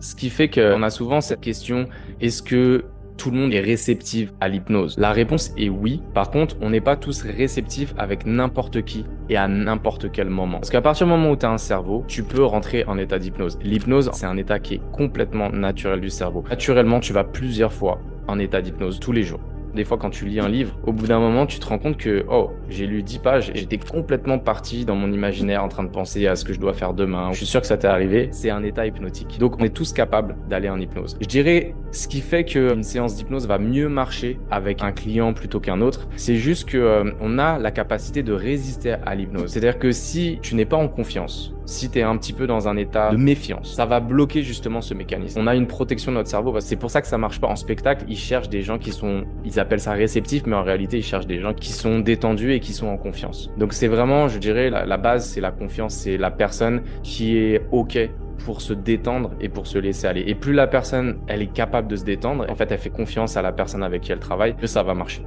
Ce qui fait qu'on a souvent cette question, est-ce que tout le monde est réceptif à l'hypnose? La réponse est oui. Par contre, on n'est pas tous réceptifs avec n'importe qui et à n'importe quel moment. Parce qu'à partir du moment où tu as un cerveau, tu peux rentrer en état d'hypnose. L'hypnose, c'est un état qui est complètement naturel du cerveau. Naturellement, tu vas plusieurs fois en état d'hypnose tous les jours. Des fois, quand tu lis un livre, au bout d'un moment, tu te rends compte que, oh, j'ai lu 10 pages et j'étais complètement parti dans mon imaginaire en train de penser à ce que je dois faire demain. Je suis sûr que ça t'est arrivé. C'est un état hypnotique. Donc, on est tous capables d'aller en hypnose. Je dirais, ce qui fait qu'une séance d'hypnose va mieux marcher avec un client plutôt qu'un autre, c'est juste que, on a la capacité de résister à l'hypnose. C'est-à-dire que si tu n'es pas en confiance, si tu es un petit peu dans un état de méfiance, ça va bloquer justement ce mécanisme. On a une protection de notre cerveau. C'est pour ça que ça marche pas en spectacle. Ils cherchent des gens ils appellent ça réceptifs, mais en réalité, ils cherchent des gens qui sont détendus et qui sont en confiance. Donc c'est vraiment, je dirais, la base, c'est la confiance. C'est la personne qui est OK pour se détendre et pour se laisser aller. Et plus la personne, elle est capable de se détendre, en fait, elle fait confiance à la personne avec qui elle travaille, plus ça va marcher.